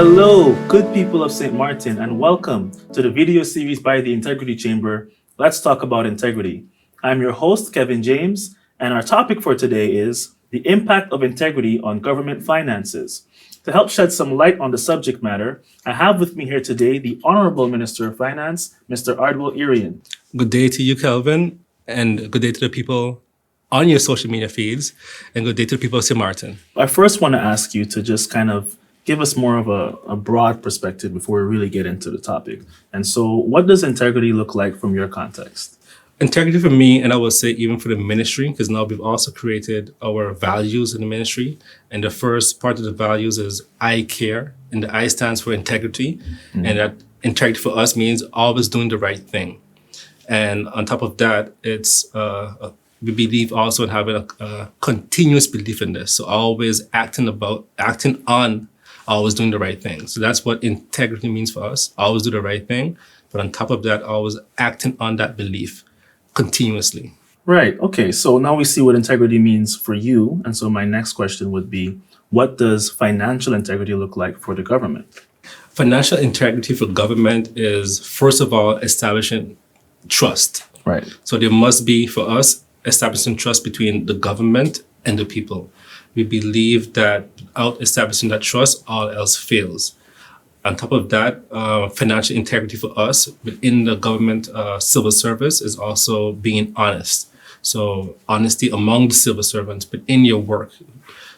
Hello, good people of St. Martin, and welcome to the video series by the Integrity Chamber. Let's talk about integrity. I'm your host, Kevin James, and our topic for today is the impact of integrity on government finances. To help shed some light on the subject matter, I have with me here today the Honorable Minister of Finance, Mr. Ardwell Irion. Good day to you, Kelvin, and good day to the people on your social media feeds, and good day to the people of St. Martin. I first want to ask you to just kind of give us more of a broad perspective before we really get into the topic. And so, what does integrity look like from your context? Integrity for me, and I will say even for the ministry, because now we've also created our values in the ministry. And the first part of the values is I care, and the I stands for integrity. And that integrity for us means always doing the right thing. And on top of that, it's we believe also in having a continuous belief in this. So always acting on, always doing the right thing. So that's what integrity means for us. Always do the right thing. But on top of that, always acting on that belief continuously. Right. Okay. So now we see what integrity means for you. And so my next question would be, what does financial integrity look like for the government? Financial integrity for government is, first of all, establishing trust. Right. So there must be, for us, establishing trust between the government and the people. We believe that without establishing that trust, all else fails. On top of that, financial integrity for us within the government civil service is also being honest. So honesty among the civil servants, but in your work.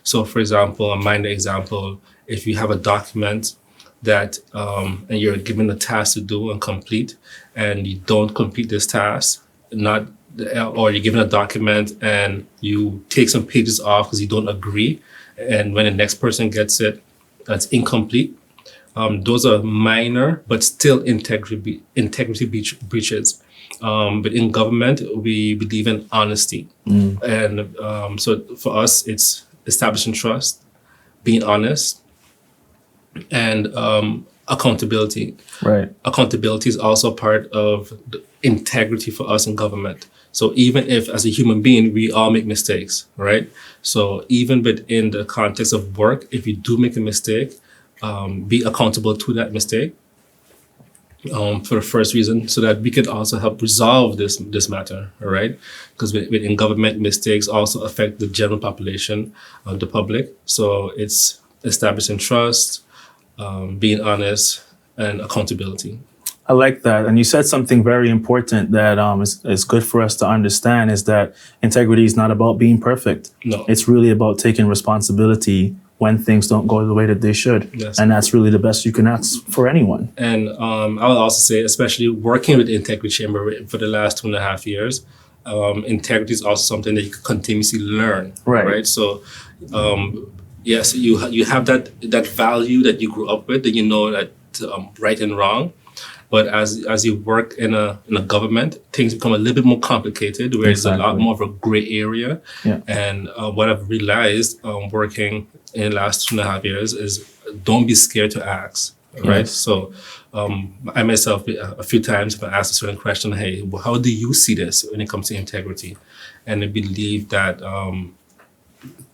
So for example, a minor example, if you have a document that and you're given a task to do and complete, and you don't complete this task, or you're given a document and you take some pages off because you don't agree, and when the next person gets it, that's incomplete. Those are minor, but still integrity breaches. But in government, we believe in honesty. And so for us, it's establishing trust, being honest, and accountability. Right. Accountability is also part of the integrity for us in government. So even if as a human being, we all make mistakes, right? So even within the context of work, if you do make a mistake, be accountable to that mistake for the first reason, so that we could also help resolve this matter, all right? Because within government, mistakes also affect the general population, the public. So it's establishing trust, being honest, and accountability. I like that. And you said something very important that is good for us to understand, is that integrity is not about being perfect. No. It's really about taking responsibility when things don't go the way that they should. Yes. And that's really the best you can ask for anyone. And I will also say, especially working with the Integrity Chamber for the last 2.5 years, integrity is also something that you can continuously learn. Right. So, yes, you have that value that you grew up with, that you know that right and wrong. But as you work in a government, things become a little bit more complicated, where it's a lot more of a gray area. Yeah. And what I've realized working in the last 2.5 years is, don't be scared to ask, right? Yes. So I myself, a few times, have asked a certain question, hey, well, how do you see this when it comes to integrity? And I believe that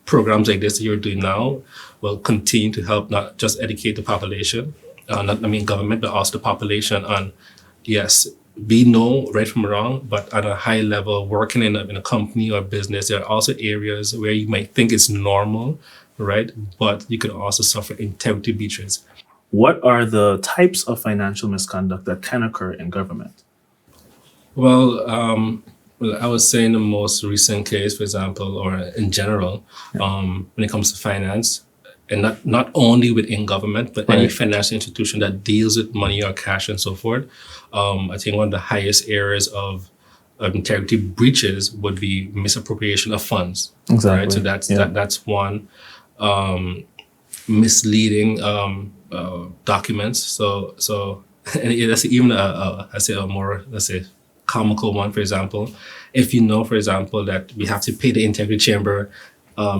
programs like this that you're doing now will continue to help not just educate the population, government, but also the population on, yes, we know right from wrong, but at a high level, working in a company or business, there are also areas where you might think it's normal, right? But you could also suffer integrity breaches. What are the types of financial misconduct that can occur in government? Well, I would say in the most recent case, for example, or in general, when it comes to finance, and not only within government, but any financial institution that deals with money or cash and so forth. I think one of the highest areas of integrity breaches would be misappropriation of funds. Exactly. Right? So that's one. Misleading documents. So and that's even a more, let's say, comical one. For example, if you know, for example, that we have to pay the Integrity Chamber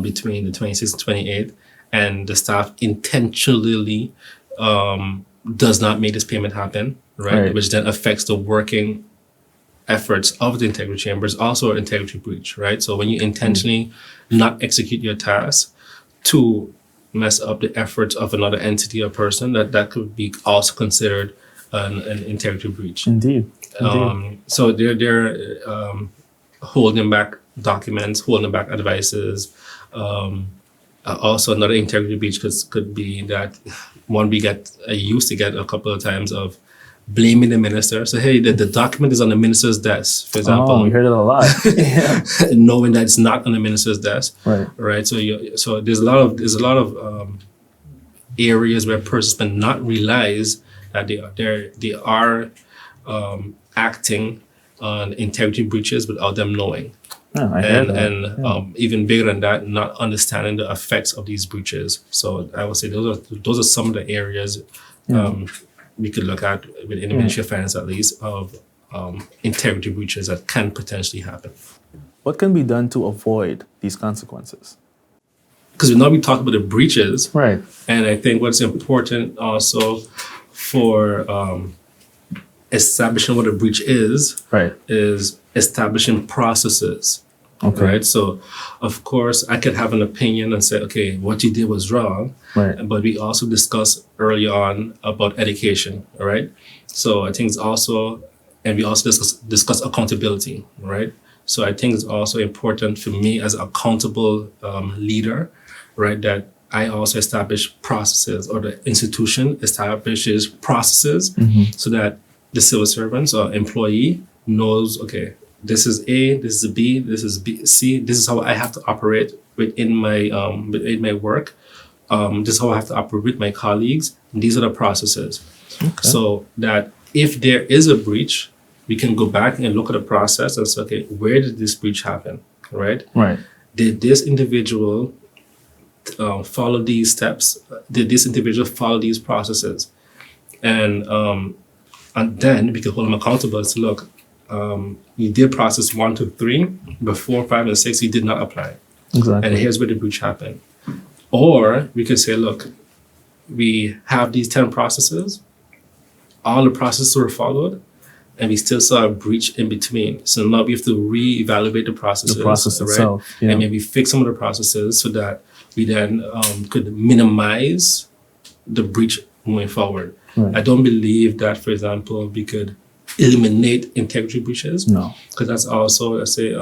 between the 26th and 28th, and the staff intentionally does not make this payment happen, right? Which then affects the working efforts of the Integrity Chamber, is also an integrity breach, right? So when you intentionally not execute your task to mess up the efforts of another entity or person, that could be also considered an integrity breach. Indeed. So they're holding back documents, holding back advices. Also, another integrity breach could be that one I used to get a couple of times of blaming the minister. So hey, the document is on the minister's desk, for example. Oh, we heard it a lot. Yeah. Knowing that it's not on the minister's desk, Right. right? So there's a lot of areas where persons may not realize that they are acting on integrity breaches without them knowing. Yeah, I heard that. And even bigger than that, not understanding the effects of these breaches. So I would say those are some of the areas we could look at within the Ministry of Finance, at least, of integrity breaches that can potentially happen. What can be done to avoid these consequences? Because now we talk about the breaches, Right. and I think what's important also for establishing what a breach is establishing processes. Okay. Right. So, of course, I could have an opinion and say, okay, what you did was wrong. Right. But we also discussed early on about education. All right. So I think it's also, and we also discuss accountability. Right. So I think it's also important for me as an accountable leader, right, that I also establish processes, or the institution establishes processes so that the civil servants or employee knows, okay, this is A, this is B, this is B, C. This is how I have to operate within my work. This is how I have to operate with my colleagues. These are the processes. Okay. So that if there is a breach, we can go back and look at the process and say, okay, where did this breach happen? Right? Right. Did this individual follow these steps? Did this individual follow these processes? And then we can hold them accountable and say, look, you did process 1, 2, 3, but 4, 5, and 6, you did not apply. Exactly. And here's where the breach happened. Or we could say, look, we have these 10 processes, all the processes were followed, and we still saw a breach in between. So now we have to reevaluate the processes. The process right? itself. Yeah. And maybe fix some of the processes so that we then could minimize the breach moving forward. Right. I don't believe that, for example, we could eliminate integrity breaches. No. Because that's also, let's say,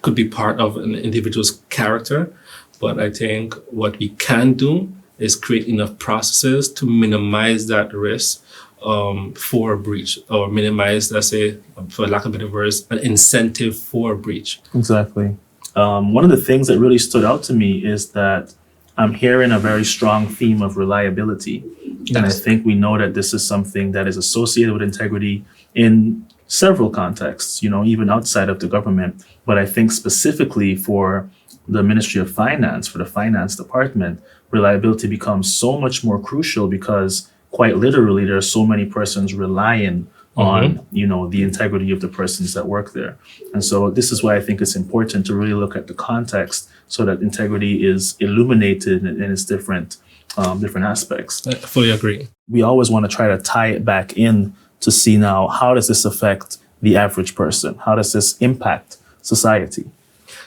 could be part of an individual's character. But I think what we can do is create enough processes to minimize that risk for a breach, or minimize, let's say, for lack of better words, an incentive for a breach. Exactly. One of the things that really stood out to me is that I'm hearing a very strong theme of reliability. Yes. And I think we know that this is something that is associated with integrity in several contexts, even outside of the government. But I think specifically for the Ministry of Finance, for the finance department, reliability becomes so much more crucial because quite literally there are so many persons relying on, the integrity of the persons that work there. And so this is why I think it's important to really look at the context so that integrity is illuminated in its different aspects. I fully agree. We always want to try to tie it back in to see now, how does this affect the average person? How does this impact society?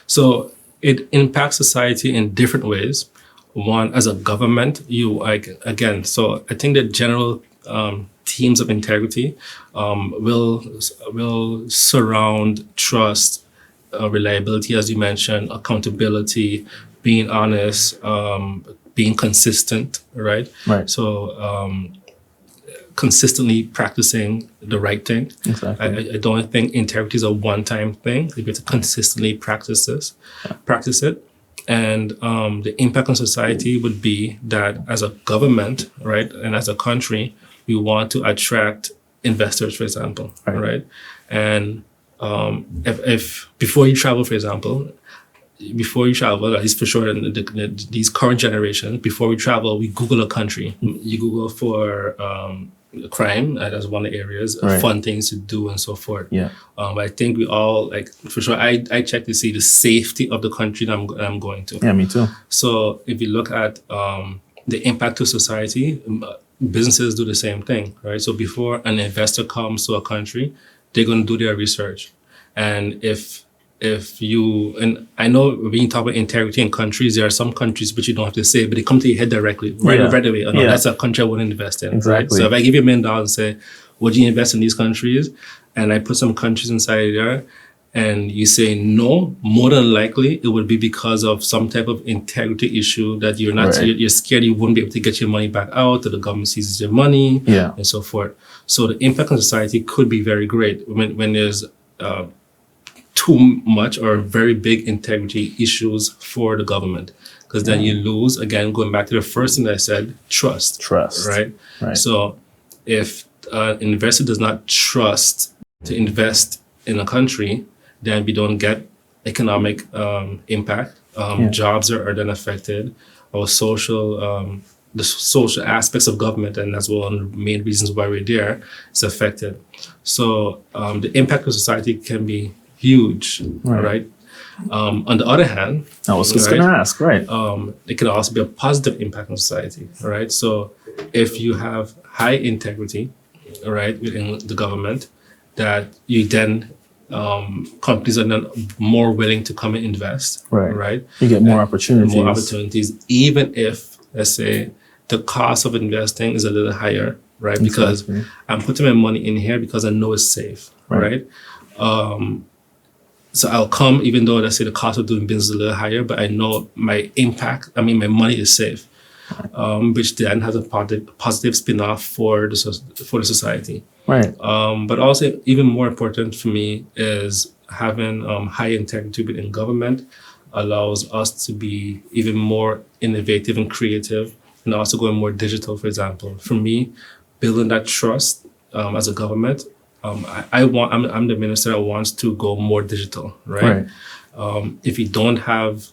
So it impacts society in different ways. One, as a government, so I think the general themes of integrity will surround trust, reliability, as you mentioned, accountability, being honest, being consistent, right? Right. So consistently practicing the right thing. Exactly. I don't think integrity is a one-time thing. You have to consistently practice it. And the impact on society would be that as a government, right, and as a country, we want to attract investors, for example, right? And if before you travel, for example, at least for sure in these current generations, before we travel, we Google a country. You Google for crime as one of the areas, fun things to do and so forth. Yeah. I think we all, for sure, I check to see the safety of the country that I'm going to. Yeah, me too. So if you look at the impact to society, businesses do the same thing, right? So before an investor comes to a country, they're going to do their research. And if if you, and I know when you talk about integrity in countries, there are some countries which you don't have to say, but they come to your head directly, right away. Oh, no, that's a country I wouldn't invest in. Exactly. Right? So if I give you $1 million and say, would you invest in these countries? And I put some countries inside there, and you say no, more than likely it would be because of some type of integrity issue that you're not, you're scared you won't be able to get your money back out, or the government seizes your money, and so forth. So the impact on society could be very great when there's too much or very big integrity issues for the government, because then you lose, again, going back to the first thing that I said, trust. Right? So if an investor does not trust to invest in a country, then we don't get economic impact. Jobs are then affected, or social, the social aspects of government, and that's one of the main reasons why we're there, is affected. So the impact of society can be huge, right? On the other hand, I was just going to ask, it can also be a positive impact on society, right? So if you have high integrity, right, within the government, that you then companies are then more willing to come and invest, right? You get more opportunities. More opportunities, even if, let's say, the cost of investing is a little higher, right? Because I'm putting my money in here because I know it's safe, right? So I'll come, even though, let's say, the cost of doing business is a little higher, but I know my impact, my money is safe, which then has a positive spin-off for the society. But also, even more important for me is having high integrity within government allows us to be even more innovative and creative, and also going more digital, for example. For me, building that trust as a government, I'm the minister that wants to go more digital, right? If you don't have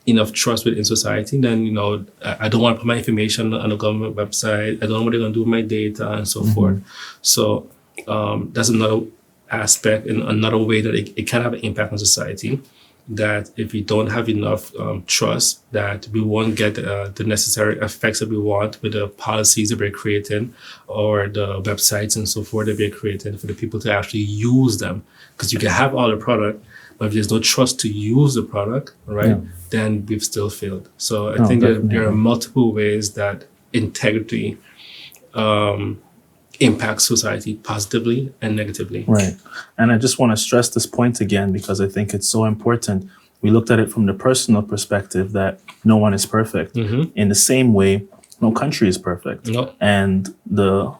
enough trust within society, then, you know, I don't want to put my information on a government website. I don't know what they're going to do with my data and so forth. So that's another aspect and another way that it can have an impact on society, that if we don't have enough trust, that we won't get the necessary effects that we want with the policies that we're creating, or the websites and so forth that we're creating for the people to actually use them. Because you can have all the product, but if there's no trust to use the product, right, then we've still failed. So I think that there are multiple ways that integrity impacts society positively and negatively. And I just want to stress this point again, because I think it's so important. We looked at it from the personal perspective that no one is perfect. In the same way, no country is perfect. And the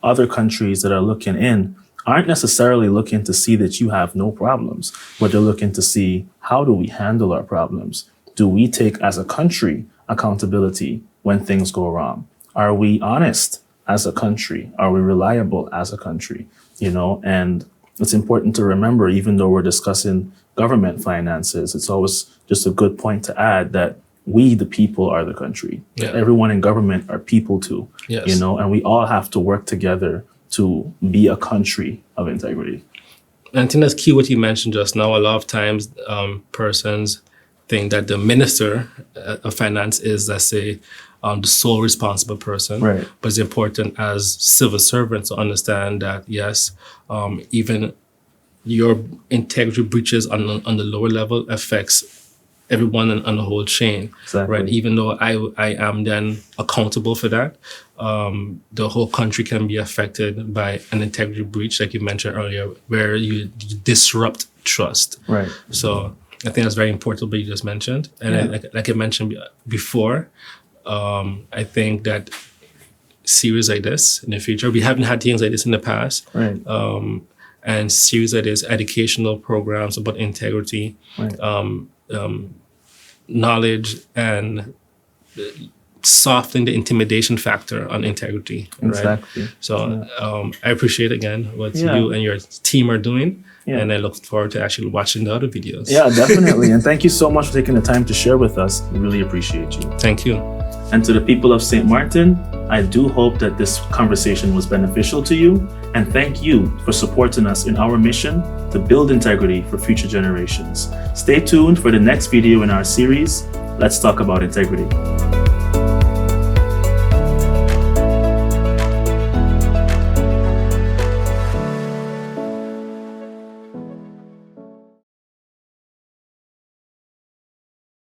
other countries that are looking in aren't necessarily looking to see that you have no problems, but they're looking to see, how do we handle our problems? Do we take, as a country, accountability when things go wrong? Are we honest as a country? Are we reliable as a country? You know, and it's important to remember, even though we're discussing government finances, it's always just a good point to add that we, the people, are the country. Everyone in government are people too, you know, and we all have to work together to be a country of integrity. And I think that's key what you mentioned just now. A lot of times persons think that the minister of finance is, let's say, the sole responsible person. But it's important as civil servants to understand that, yes, even your integrity breaches on the lower level affects everyone on the whole chain, right? Even though I am then accountable for that, the whole country can be affected by an integrity breach, like you mentioned earlier, where you disrupt trust. So I think that's very important what you just mentioned. And like I mentioned before, I think that series like this in the future, we haven't had things like this in the past, and series like this, educational programs about integrity, knowledge, and softening the intimidation factor on integrity. So I appreciate again what you and your team are doing. And I look forward to actually watching the other videos. Definitely. And thank you so much for taking the time to share with us. We really appreciate you. Thank you. And to the people of St. Martin, I do hope that this conversation was beneficial to you. And thank you for supporting us in our mission to build integrity for future generations. Stay tuned for the next video in our series, Let's Talk About Integrity.